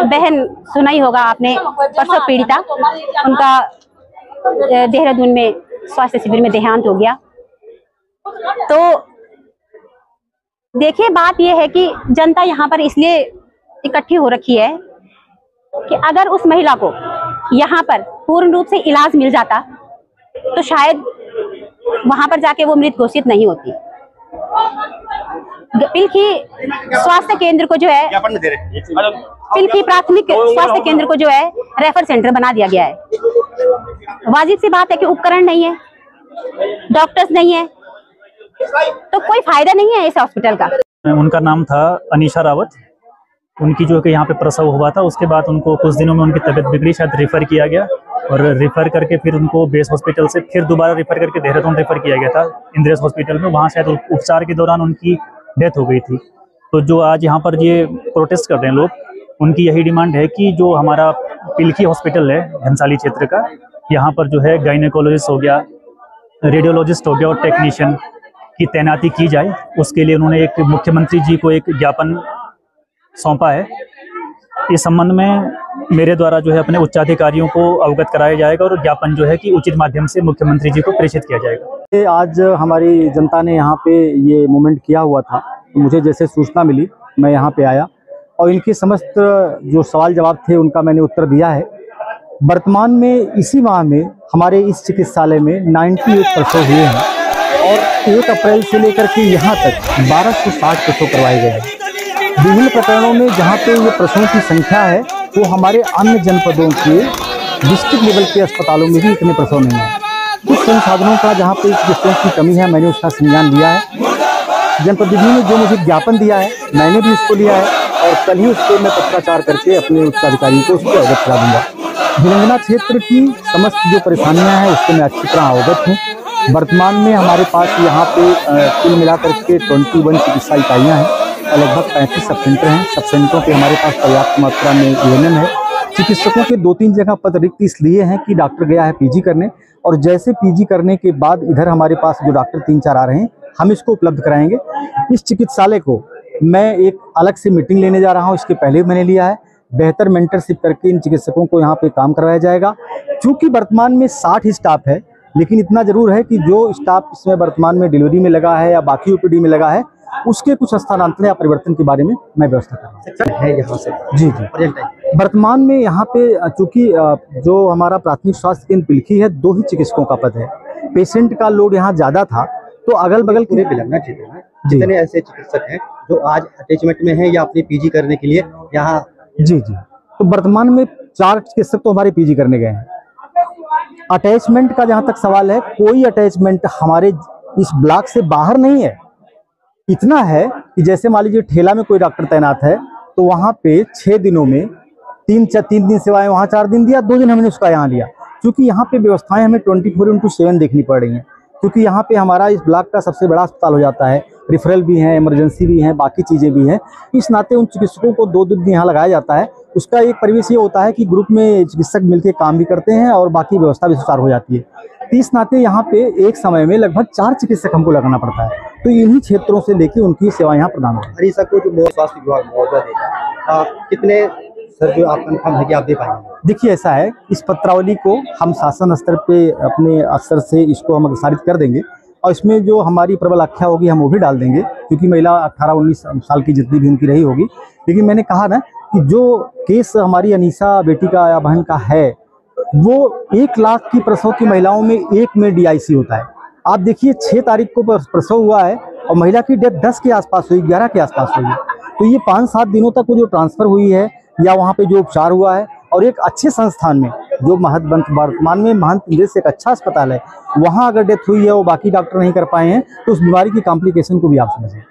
बहन सुना ही होगा आपने, प्रसव पीड़िता, उनका देहरादून में स्वास्थ्य शिविर में देहांत हो गया। तो देखिए, बात यह है कि जनता यहाँ पर इसलिए इकट्ठी हो रखी है कि अगर उस महिला को यहाँ पर पूर्ण रूप से इलाज मिल जाता तो शायद वहां पर जाके वो मृत घोषित नहीं होती। पिलखी स्वास्थ्य केंद्र को जो है, पिलखी प्राथमिक स्वास्थ्य केंद्र को जो है रेफर सेंटर बना दिया गया है। वाजिब सी बात है कि उपकरण नहीं है, डॉक्टर्स नहीं है, तो कोई फायदा नहीं है इस हॉस्पिटल का। उनका नाम था अनीशा रावत। उनकी जो है यहाँ पे प्रसव हुआ था, उसके बाद उनको कुछ दिनों में उनकी तबीयत बिगड़ी, शायद रेफर किया गया और रेफर करके फिर उनको बेस हॉस्पिटल से फिर दोबारा रेफर करके देहरादून रेफर किया गया था इंद्रेश हॉस्पिटल में। वहाँ शायद उपचार के दौरान उनकी डेथ हो गई थी। तो जो आज यहाँ पर ये प्रोटेस्ट कर रहे हैं लोग, उनकी यही डिमांड है कि जो हमारा पिलखी हॉस्पिटल है घनसाली क्षेत्र का, यहाँ पर जो है गायनेकोलॉजिस्ट हो गया, रेडियोलॉजिस्ट हो गया और टेक्नीशियन की तैनाती की जाए। उसके लिए उन्होंने एक मुख्यमंत्री जी को एक ज्ञापन सौंपा है। इस संबंध में मेरे द्वारा जो है अपने उच्चाधिकारियों को अवगत कराया जाएगा और ज्ञापन जो है कि उचित माध्यम से मुख्यमंत्री जी को प्रेषित किया जाएगा। आज हमारी जनता ने यहाँ पे ये मूवमेंट किया हुआ था, मुझे जैसे सूचना मिली मैं यहाँ पे आया और इनके समस्त जो सवाल जवाब थे उनका मैंने उत्तर दिया है। वर्तमान में इसी माह में हमारे इस चिकित्सालय में 98 प्रसव हुए हैं और 1 अप्रैल से लेकर के यहाँ तक 1260 प्रसव करवाए गए हैं। विभिन्न प्रकरणों में जहाँ पे ये प्रसवों की संख्या है वो हमारे अन्य जनपदों के डिस्ट्रिक्ट लेवल के अस्पतालों में भी इतने प्रसव नहीं है। कुछ संसाधनों का जहाँ पे चिकित्सकों की कमी है, मैंने उसका संज्ञान लिया है। जनप्रतिनिधि ने जो मुझे ज्ञापन दिया है मैंने भी उसको लिया है और कल ही उस पर मैं पत्राचार करके अपने उच्चाधिकारियों को उसको अवगत करा दूंगा। भिलंगना क्षेत्र की समस्त जो परेशानियाँ हैं उससे मैं अच्छी तरह अवगत हूँ। वर्तमान में हमारे पास यहाँ पे कुल मिलाकर के 21 चिकित्सा इकाइयाँ हैं और लगभग 35 सब सेंटर हैं। सब सेंटरों पे हमारे पास पर्याप्त मात्रा में एएनएम है। चिकित्सकों के 2-3 जगह पद रिक्त इसलिए हैं कि डॉक्टर गया है पीजी करने और जैसे पीजी करने के बाद इधर हमारे पास जो डॉक्टर 3-4 आ रहे हैं हम इसको उपलब्ध कराएंगे। इस चिकित्सालय को मैं एक अलग से मीटिंग लेने जा रहा हूँ, इसके पहले भी मैंने लिया है। बेहतर मेंटरशिप करके इन चिकित्सकों को यहाँ पे काम करवाया जाएगा। चूँकि वर्तमान में 60 ही स्टाफ है, लेकिन इतना जरूर है कि जो स्टाफ इसमें वर्तमान में डिलीवरी में लगा है या बाकी ओपीडी में लगा है उसके कुछ स्थानांतरण या परिवर्तन के बारे में मैं व्यवस्था कर रहा हूँ यहाँ से। जी वर्तमान में यहाँ पे चूंकि जो हमारा प्राथमिक स्वास्थ्य केंद्र पिलखी है 2 ही चिकित्सकों का पद है। पेशेंट का लोड यहाँ ज्यादा था तो अगल बगल पूरे भिलंगना क्षेत्र में जितने ऐसे चिकित्सक हैं जो आज अटैचमेंट में हैं या अपनी पीजी करने के लिए यहाँ। जी तो वर्तमान में 4 चिकित्सक तो हमारे पीजी करने गए हैं। अटैचमेंट का जहाँ तक सवाल है, कोई अटैचमेंट हमारे इस ब्लॉक से बाहर नहीं है। इतना है कि जैसे मान लीजिए ठेला में कोई डॉक्टर तैनात है तो वहाँ पे 6 दिनों में 3 दिन सेवाएं वहाँ 4 दिन दिया, 2 दिन हमने उसका यहाँ लिया। क्योंकि यहाँ पे व्यवस्थाएं हमें 24/7 देखनी पड़ रही हैं, क्योंकि यहाँ पे हमारा इस ब्लॉक का सबसे बड़ा अस्पताल हो जाता है। रिफरल भी है, इमरजेंसी भी है, बाकी चीज़ें भी हैं। इस नाते उन चिकित्सकों को 2 दिन यहाँ लगाया जाता है। उसका एक परिवेश ये होता है कि ग्रुप में चिकित्सक मिलकर काम भी करते हैं और बाकी व्यवस्था भी सुचारू हो जाती है। इस नाते यहाँ पे एक समय में लगभग 4 चिकित्सक हमको लगाना पड़ता है। तो इन्हीं क्षेत्रों से लेके उनकी सेवा यहाँ प्रदान होती है। हरीसा को जो स्वास्थ्य विभाग मुआवजा देगा, कितने सर जो आप कन्फर्म है कि आप दे पाएंगे? देखिए ऐसा है, इस पत्रावली को हम शासन स्तर पे अपने स्तर से इसको हम अग्रसारित कर देंगे और इसमें जो हमारी प्रबल आख्या होगी हम वो भी डाल देंगे, क्योंकि महिला 18-19 साल की जितनी भी उनकी रही होगी। लेकिन मैंने कहा ना कि जो केस हमारी अनीसा बेटी का या बहन का है वो 1 लाख की प्रसव की महिलाओं में 1 में DIC होता है। आप देखिए 6 तारीख को प्रसव हुआ है और महिला की डेथ 10 के आसपास हुई, 11 के आसपास हुई है। तो ये 5-7 दिनों तक वो जो ट्रांसफर हुई है या वहाँ पे जो उपचार हुआ है और एक अच्छे संस्थान में जो वर्तमान में महंत इंद्रेश एक अच्छा अस्पताल है, वहाँ अगर डेथ हुई है वो बाकी डॉक्टर नहीं कर पाए हैं तो उस बीमारी की कॉम्प्लिकेशन को भी आप समझें।